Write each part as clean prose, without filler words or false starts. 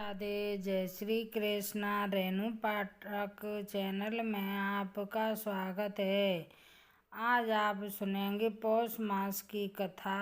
राधे, जय श्री कृष्णा। रेणु पाठक चैनल में आपका स्वागत है। आज आप सुनेंगे पौष मास की कथा,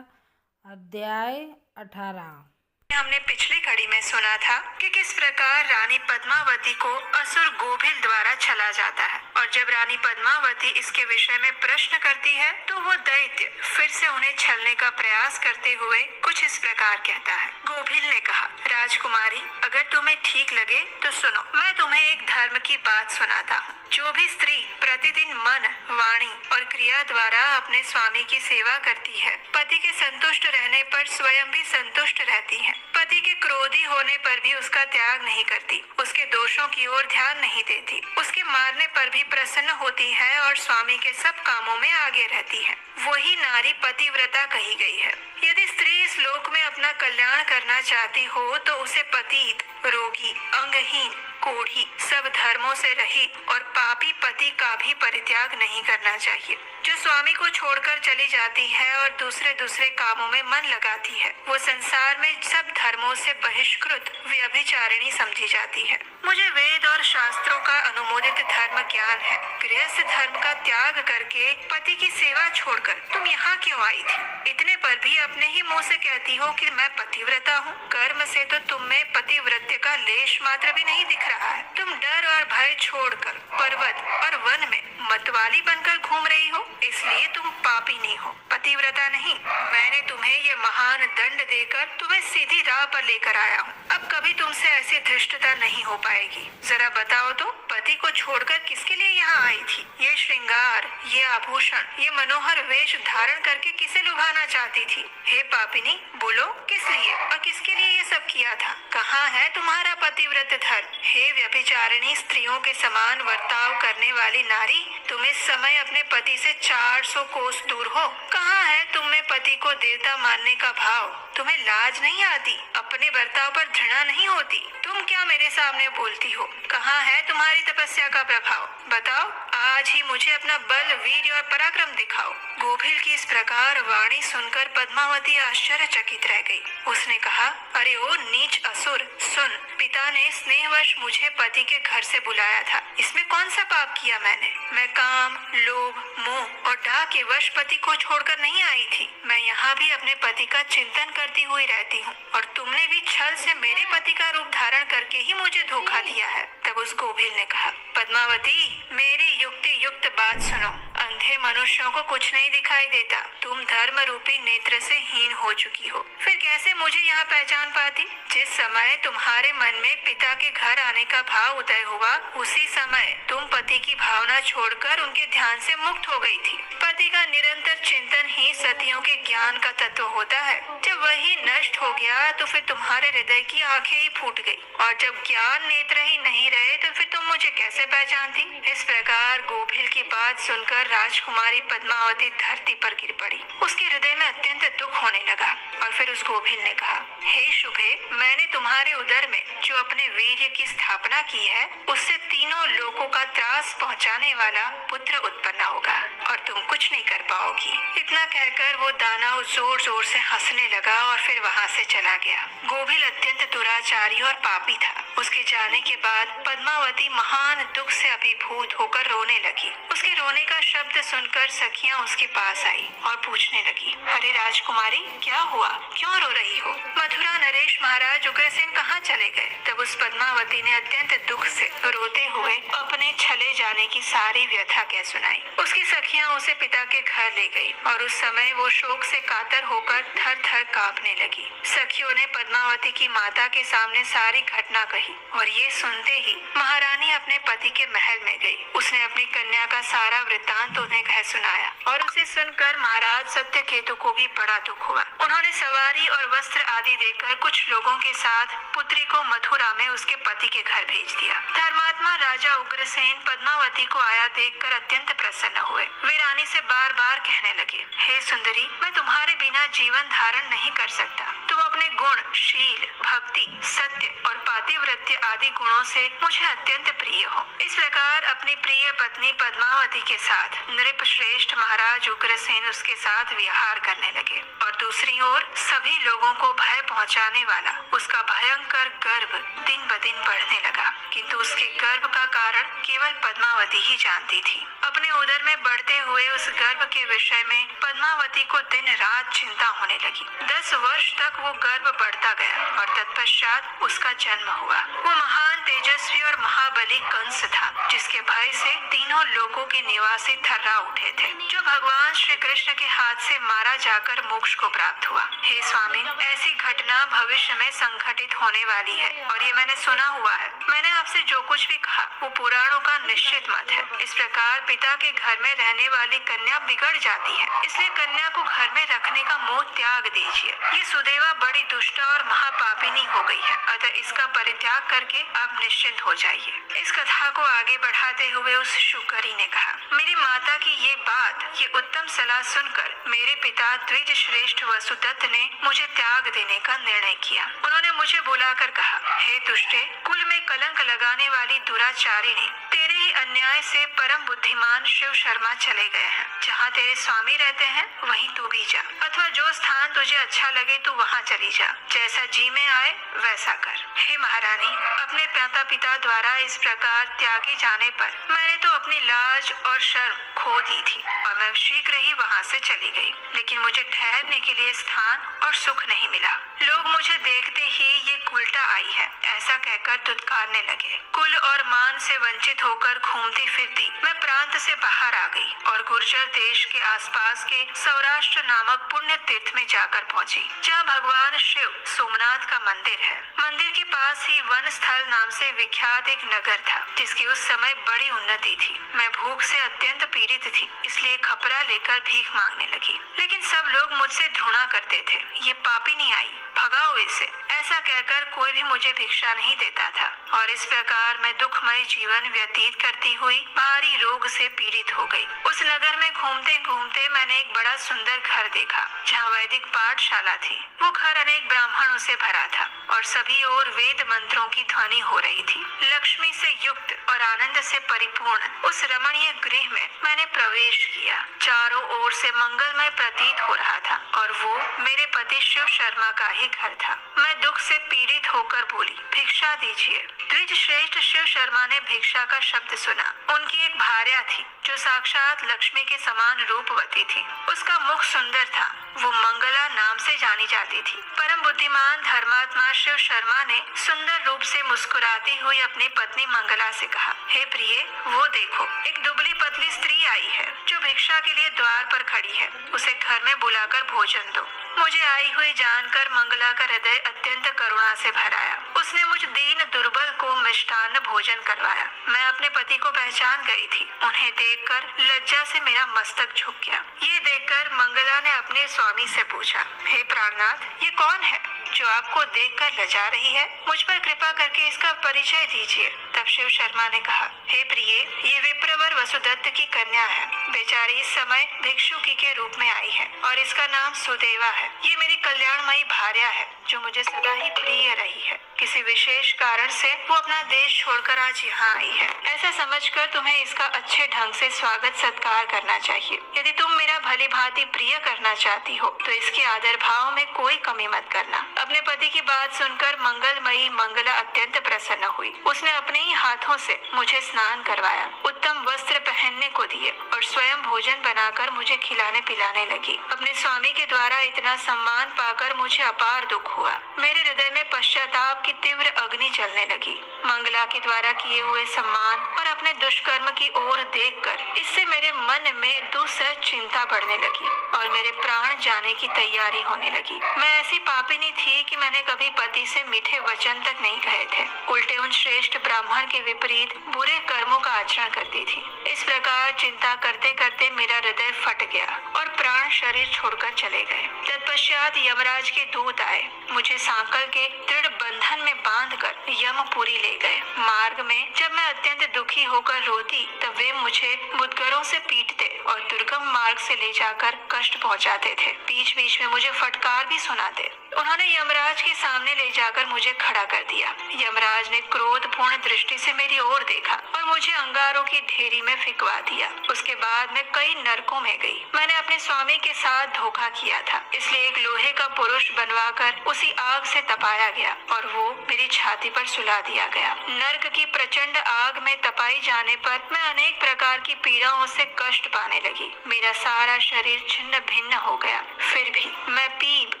अध्याय 18। हमने पिछली कड़ी में सुना था कि किस प्रकार रानी पद्मावती को असुर गोभिल द्वारा छला जाता है, और जब रानी पद्मावती इसके विषय में प्रश्न करती है तो वो दैत्य फिर से उन्हें छलने का प्रयास करते हुए कुछ इस प्रकार कहता है। गोभिल ने कहा, राजकुमारी, अगर तुम्हें ठीक लगे तो सुनो, मैं तुम्हें एक धर्म की बात सुनाता हूँ। जो भी स्त्री प्रतिदिन मन, वाणी और क्रिया द्वारा अपने स्वामी की सेवा करती है, पति के संतुष्ट रहने पर स्वयं भी संतुष्ट रहती है, पति के क्रोधी होने पर भी उसका त्याग नहीं करती, उसके दोषों की ओर ध्यान नहीं देती, उसके मारने पर भी प्रसन्न होती है और स्वामी के सब कामों में आगे रहती है, वही नारी पतिव्रता कही गई है। यदि स्त्री इस लोक में अपना कल्याण करना चाहती हो तो उसे पतित, रोगी, अंगहीन, कोढ़ी, सब धर्मों से रहित और पापी पति का भी परित्याग नहीं करना चाहिए। जो स्वामी को छोड़कर चली जाती है और दूसरे कामों में मन लगाती है, वो संसार में सब धर्मों से बहिष्कृत व्यभिचारिणी समझी जाती है। मुझे वेद और शास्त्रों का अनुमोदित धर्म ज्ञान है। गृहस्थ धर्म का त्याग करके पति की सेवा छोड़कर तुम यहाँ क्यों आई थी? इतने पर भी अपने ही मुँह से कहती हो कि मैं पतिव्रता हूँ। कर्म से तो तुम में पतिव्रत्य का लेश मात्र भी नहीं दिख रहा है। तुम डर और भय छोड़कर पर्वत और वन में मतवाली बनकर घूम रही हो, इसलिए तुम पापी नहीं हो, पतिव्रता नहीं। मैंने तुम्हें ये महान दंड देकर तुम्हें सीधी राह पर लेकर आया हूँ। अब कभी तुमसे ऐसी धृष्टता नहीं हो पाएगी। जरा बताओ तो, पति को छोड़कर किसके लिए यहाँ आई थी? ये श्रृंगार, ये आभूषण, ये मनोहर वेश धारण करके किसे लुभाना चाहती थी? हे पापिनी, बोलो, किस लिए और किसके लिए ये सब किया था? कहाँ है तुम्हारा पतिव्रत धर्म? हे व्यभिचारिणी स्त्रियों के समान वर्ताव करने वाली नारी, तुम इस समय अपने पति से 400 कोस दूर हो। कहाँ है तुम में पति को देवता मानने का भाव? तुम्हें लाज नहीं आती? अपने बर्ताव पर घृणा नहीं होती? तुम क्या मेरे सामने बोलती हो? कहाँ है तुम्हारी तपस्या का प्रभाव? बताओ, आज ही मुझे अपना बल, वीर्य और पराक्रम दिखाओ। गोभिल की इस प्रकार वाणी सुनकर पद्मावती आश्चर्यचकित रह गई। उसने कहा, अरे ओ नीच असुर, सुन, पिता ने स्नेहवश मुझे पति के घर से बुलाया था। इसमें कौन सा पाप किया मैंने? मैं काम, लोभ, मोह और डाह के वश पति को छोड़कर नहीं आई थी। मैं यहाँ भी अपने पति का चिंतन करती हुई रहती हूँ, और तुमने भी छल से मेरे पति का रूप धारण करके ही मुझे धोखा दिया है। तब उस गोभिल ने कहा, पद्मावती, मेरी युक्ति युक्त बात सुनो। अंधे मनुष्यों को कुछ नहीं दिखाई देता। तुम धर्म रूपी नेत्र से हीन हो चुकी हो, फिर कैसे मुझे यहाँ पहचान पाती? जिस समय तुम्हारे मन में पिता के घर आने का भाव उदय हुआ, उसी समय तुम पति की भावना छोड़कर उनके ध्यान से मुक्त हो गई थी। पति का निरंतर चिंतन ही सतियों के ज्ञान का तत्व होता है। जब वही नष्ट हो गया तो फिर तुम्हारे हृदय की आंखें ही फूट गई, और जब ज्ञान नेत्र ही नहीं रहे तो फिर तुम मुझे कैसे पहचानती? इस प्रकार गोभिल की बात सुनकर राजकुमारी पद्मावती धरती पर गिर पड़ी। उसके हृदय में अत्यंत दुख होने लगा, और फिर उस गोभिल ने कहा, हे शुभे, मैंने तुम्हारे उदर में जो अपने वीर्य की स्थापना की है, उससे तीनों लोगों का त्रास पहुंचाने वाला पुत्र उत्पन्न होगा, और तुम कुछ नहीं कर पाओगी। इतना कहकर वो दानव जोर जोर से हंसने लगा और फिर वहाँ से चला गया। गोभिल अत्यंत दुराचारी और पापी था। उसके जाने के बाद पद्मावती महान दुख से अभिभूत होकर रोने लगी। उसके रोने का शब्द सुनकर सखियां उसके पास आई और पूछने लगी, अरे राजकुमारी, क्या हुआ? क्यों रो रही हो? मथुरा नरेश महाराज उग्रसेन कहाँ चले गए? तब उस पद्मावती ने अत्यंत दुख से रोते हुए अपने छले जाने की सारी व्यथा कह सुनाई। उसकी सखियां उसे पिता के घर ले गई, और उस समय वो शोक से कातर होकर थर थर कांपने लगी। सखियों ने पद्मावती की माता के सामने सारी घटना कही, और ये सुनते ही महारानी अपने पति के महल में गई। उसने अपनी कन्या का सारा वृत्तांत उन्हें कह सुनाया, और उसे सुनकर महाराज सत्यकेतु को भी बड़ा दुख हुआ। उन्होंने सवारी और वस्त्र आदि देकर कुछ लोगों के साथ पुत्री को मथुरा में उसके पति के घर भेज दिया। धर्मात्मा राजा उग्रसेन पद्मावती को आया देखकर अत्यंत प्रसन्न हुए। वे रानी से बार बार कहने लगे, हे सुंदरी, मैं तुम्हारे बिना जीवन धारण नहीं कर सकता। तुम अपने गुण, शील, भक्ति, सत्य और पातिव्रत्य आदि गुणों से मुझे अत्यंत प्रिय हो। इस प्रकार अपनी प्रिय पत्नी पद्मावती के साथ नृप श्रेष्ठ महाराज उग्रसेन उसके साथ विहार करने लगे और दूसरी ओर सभी लोगों को भय पहुंचाने वाला उसका भयंकर गर्व दिन ब दिन बढ़ने लगा, किंतु उसके गर्व का कारण केवल पद्मावती ही जानती थी। अपने उदर में बढ़ते हुए उस गर्व के विषय में पद्मावती को दिन रात चिंता होने लगी। 10 वर्ष तक वो गर्व बढ़ता गया और तत्पश्चात उसका जन्म हुआ। वो महान तेजस्वी और महाबली कंस था, जिसके भय से तीनों लोगों के निवासी थर्रा उठे थे, जो भगवान श्री कृष्ण के हाथ से मारा जाकर मोक्ष को प्राप्त हुआ। हे स्वामी, ऐसी घटना भविष्य में संघटित होने वाली है और ये मैंने सुना हुआ है। मैंने आपसे जो कुछ भी कहा वो पुराणों का निश्चित मत है। इस प्रकार पिता के घर में रहने वाली कन्या बिगड़ जाती है, इसलिए कन्या को घर में रखने का मोह त्याग दीजिए। ये सुदेवा बड़ी दुष्ट और महापापिनी हो गई है, अतः इसका परित्याग करके आप निश्चिंत हो जाइए। इस कथा को आगे बढ़ाते हुए उस शुकरी ने कहा, मेरी माता की ये बात, ये उत्तम सलाह सुनकर मेरे पिता द्विज श्रेष्ठ वसुदत्त ने मुझे त्याग देने का निर्णय किया। उन्होंने मुझे बुलाकर कहा, हे दुष्टे, कुल में कलंक लगाने वाली दुराचारिणी, तेरे ही अन्याय से परम बुद्धिमान शिव शर्मा चले गए हैं। जहाँ तेरे स्वामी रहते हैं वहीं तू भी जा, अथवा जो स्थान तुझे अच्छा लगे तू वहाँ चली जा। जैसा जी में आए वैसा कर। हे महारानी, अपने माता पिता द्वारा इस प्रकार त्यागे जाने पर मैंने तो अपनी लाज और शर्म खो दी थी और मैं शीघ्र ही वहाँ से चली गई, लेकिन मुझे ठहरने के लिए स्थान और सुख नहीं मिला। लोग मुझे देखते ही ये उल्टा आई है ऐसा कहकर दुत्कारने लगे। कुल और मान से वंचित होकर घूमती फिरती मैं प्रांत से बाहर आ गई और गुर्जर देश के आसपास के सौराष्ट्र नामक पुण्य तीर्थ में जाकर पहुंची, जहाँ भगवान शिव सोमनाथ का मंदिर है। मंदिर के पास ही वन स्थल नाम से विख्यात एक नगर था, जिसकी उस समय बड़ी उन्नति थी। मैं भूख से अत्यंत पीड़ित थी, इसलिए खपरा लेकर भीख मांगने लगी, लेकिन सब लोग मुझसे घृणा करते थे। ये पापी नहीं आई, भगाओ इसे, ऐसा कहकर कोई भी मुझे भिक्षा नहीं देता था और इस प्रकार मैं दुखमय जीवन व्यतीत करती हुई भारी रोग से पीड़ित हो गई। उस नगर में घूमते घूमते मैंने एक बड़ा सुंदर घर देखा, जहाँ वैदिक पाठशाला थी। वो घर अनेक ब्राह्मणों से भरा था और सभी ओर वेद मंत्रों की ध्वनि हो रही थी। लक्ष्मी से युक्त और आनंद से परिपूर्ण उस रमणीय गृह में मैंने प्रवेश किया। चारों ओर से मंगलमय प्रतीत हो रहा था और वो मेरे पति शिव शर्मा का ही घर था। मैं दुख से पीड़ित होकर बोली, भिक्षा दीजिए। द्विज श्रेष्ठ शिव शर्मा ने भिक्षा का शब्द सुना। उनकी एक भार्या थी जो साक्षात लक्ष्मी के समान रूपवती थी। उसका मुख सुंदर था, वो मंगला नाम से जानी जाती थी। परम बुद्धिमान धर्मात्मा शिव शर्मा ने सुंदर रूप से मुस्कुराती हुई अपनी पत्नी मंगला से कहा, हे प्रिय, वो देखो, एक दुबली पतली स्त्री आई है जो भिक्षा के लिए द्वार पर खड़ी है। उसे घर में बुलाकर भोजन दो। मुझे आई हुई जानकर मंगला का हृदय अत्यंत करुणा से भर आया। उसने मुझ दीन दुर्बल को मिष्टान्न भोजन करवाया। मैं अपने पति को पहचान गई थी। उन्हें देखकर लज्जा से मेरा मस्तक झुक गया। ये देखकर मंगला ने अपने स्वामी से पूछा, हे प्राणनाथ, ये कौन है जो आपको देखकर लजा रही है? मुझ पर कृपा करके इसका परिचय दीजिए। तब शिव शर्मा ने कहा, हे प्रिय, ये विप्रवर वसुदत्त की कन्या है। बेचारी इस समय भिक्षुकी के रूप में आई है और इसका नाम सुदेवा है। ये मेरी कल्याणमयी भार्या है जो मुझे सदा ही प्रिय रही है। किसी विशेष कारण से वो अपना देश छोड़कर आज यहाँ आई है। ऐसा समझकर तुम्हें इसका अच्छे ढंग से स्वागत सत्कार करना चाहिए। यदि तुम मेरा भली भांति प्रिय करना चाहती हो तो इसके आदर भाव में कोई कमी मत करना। अपने पति की बात सुनकर मंगलमयी मंगला अत्यंत प्रसन्न हुई। उसने अपने ही हाथों से मुझे स्नान करवाया, उत्तम वस्त्र पहनने को दिए और स्वयं भोजन बनाकर मुझे खिलाने पिलाने लगी। अपने स्वामी के द्वारा इतना सम्मान पाकर मुझे अपार दुख हुआ। मेरे हृदय में पश्चाताप की तीव्र अग्नि जलने लगी। मंगला के द्वारा किए हुए सम्मान और अपने दुष्कर्म की ओर देखकर इससे मेरे मन में दूसर चिंता बढ़ने लगी और मेरे प्राण जाने की तैयारी होने लगी। मैं ऐसी पापिनी थी कि मैंने कभी पति से मीठे वचन तक नहीं कहे थे, उल्टे उन श्रेष्ठ ब्राह्मण के विपरीत बुरे कर्मों का आचरण करती थी। इस प्रकार चिंता करते करते मेरा हृदय फट गया और प्राण शरीर छोड़कर चले गए। तत्पश्चात यमराज के दूत आए, मुझे सांकल के दृढ़ बंधन में बांधकर यमपुरी ले गए। मार्ग में जब मैं अत्यंत दुखी होकर रोती तब वे मुझे मुद्गरों से पीटते और दुर्गम मार्ग से ले जाकर कष्ट पहुंचाते थे। बीच बीच में मुझे फटकार भी सुनाते। उन्होंने यमराज के सामने ले जाकर मुझे खड़ा कर दिया। यमराज ने क्रोधपूर्ण दृष्टि से मेरी ओर देखा और मुझे अंगारों की ढेरी में फिकवा दिया। उसके बाद मैं कई नरकों में गई। मैंने अपने स्वामी के साथ धोखा किया था, इसलिए एक लोहे का पुरुष बनवाकर उसी आग से तपाया गया और वो मेरी छाती पर सुला दिया गया। नर्क की प्रचंड आग में तपाई जाने पर मैं अनेक प्रकार की पीड़ाओं से कष्ट पाने लगी। मेरा सारा शरीर छिन्न भिन्न हो गया। फिर भी मैं पीप,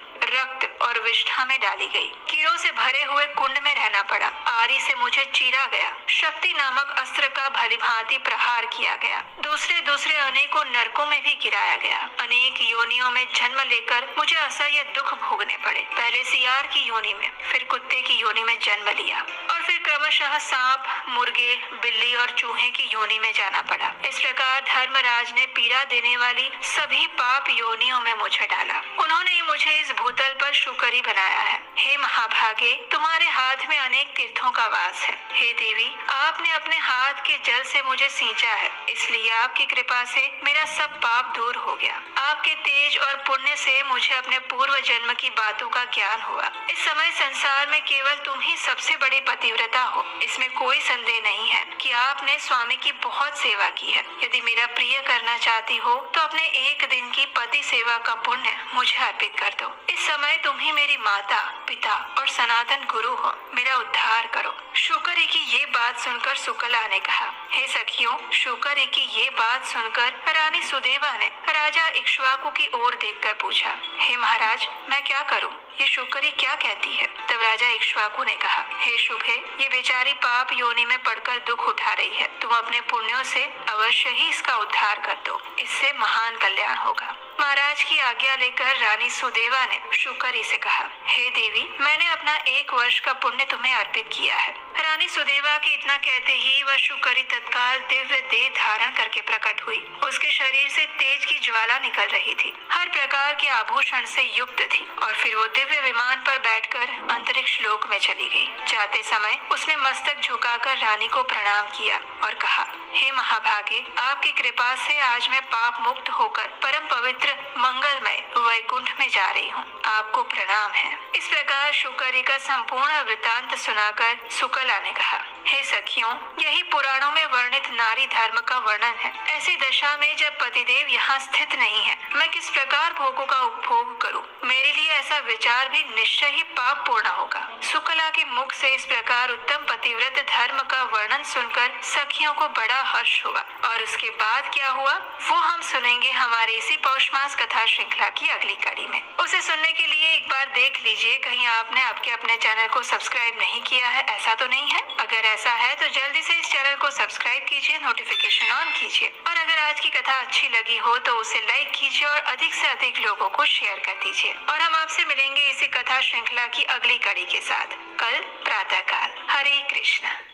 रक्त और विष्ठा में डाली गई। कीड़ों से भरे हुए कुंड में रहना पड़ा। आरी से मुझे चीरा गया। शक्ति नामक अस्त्र का भलीभांति प्रहार किया गया। दूसरे अनेकों नरकों में भी गिराया गया। अनेक योनियों में जन्म लेकर मुझे असह्य दुख भोगने पड़े। पहले सियार की योनि में, फिर कुत्ते की योनि में जन्म लिया और फिर क्रमशः सांप, मुर्गे, बिल्ली और चूहे की योनि में जाना पड़ा। इस प्रकार धर्मराज ने पीड़ा देने वाली सभी पाप योनियों में मुझे डाला। उन्होंने मुझे इस भूतल पर शुकरी बनाया है। हे महाभागे, तुम्हारे हाथ में अनेक तीर्थों का वास है। हे देवी, आपने अपने हाथ के जल से मुझे सींचा है, इसलिए आपकी कृपा से मेरा सब पाप दूर हो गया। आपके तेज और पुण्य से मुझे अपने पूर्व जन्म की बातों का ज्ञान हुआ। इस समय संसार में केवल तुम ही सबसे बड़ी पतिव्रता हो। इसमें कोई संदेह नहीं है कि आपने स्वामी की बहुत सेवा की है। यदि मेरा प्रिय करना चाहती हो तो अपने एक दिन की पति सेवा का पुण्य मुझे अर्पित कर दो। इस समय तुम ही मेरी माता, पिता और सनातन गुरु हो। मेरा उद्धार करो। शुकरी की ये बात सुनकर सुकला ने कहा, हे सखियों, शुकरी की ये बात सुनकर रानी सुदेवा ने राजा इक्ष्वाकु की ओर देखकर पूछा, हे महाराज, मैं क्या करूं? ये शुकरी क्या कहती है? तब राजा इक्ष्वाकु ने कहा, हे शुभे, ये बेचारी पाप योनि में पड़कर दुख उठा रही है। तुम अपने पुण्यों से अवश्य ही इसका उद्धार कर दो। इससे महान कल्याण होगा। महाराज की आज्ञा लेकर रानी सुदेवा ने शुकरी से कहा, हे देवी, मैंने अपना 1 वर्ष का पुण्य तुम्हें अर्पित किया है। रानी सुदेवा के इतना कहते ही वह शुकरी तत्काल दिव्य देह धारण करके प्रकट हुई। उसके शरीर से तेज की ज्वाला निकल रही थी। हर प्रकार के आभूषण से युक्त थी और फिर वो दिव्य विमान पर बैठकर अंतरिक्ष लोक में चली गई। जाते समय उसने मस्तक झुकाकर रानी को प्रणाम किया और कहा, हे महाभागे, आपकी कृपा से आज मैं पाप मुक्त होकर परम पवित्र मंगलमय वैकुंठ में जा रही हूँ। आपको प्रणाम है। इस प्रकार शुकरी का संपूर्ण वृतांत सुनाकर सुकला ने कहा, हे सखियों, यही पुराणों में वर्णित नारी धर्म का वर्णन है। ऐसी दशा में जब पतिदेव यहाँ स्थित नहीं है, मैं किस प्रकार भोगों का उपभोग करूं? मेरे लिए ऐसा विचार भी निश्चय ही पाप पूर्ण होगा। सुकला के मुख से इस प्रकार उत्तम पतिव्रत धर्म का वर्णन सुनकर सखियों को बड़ा हर्ष हुआ और उसके बाद क्या हुआ वो हम सुनेंगे हमारे इसी पौष मास कथा श्रृंखला की अगली कड़ी में। उसे सुनने के लिए एक बार देख लीजिए, कहीं आपने आपके अपने चैनल को सब्सक्राइब नहीं किया है, ऐसा तो नहीं है? अगर ऐसा है तो जल्दी से इस चैनल को सब्सक्राइब कीजिए, नोटिफिकेशन ऑन कीजिए और अगर आज की कथा अच्छी लगी हो तो उसे लाइक कीजिए और अधिक से अधिक लोगों को शेयर कर दीजिए। और हम आपसे मिलेंगे इसी कथा श्रृंखला की अगली कड़ी के साथ कल प्रातः काल। हरे कृष्ण।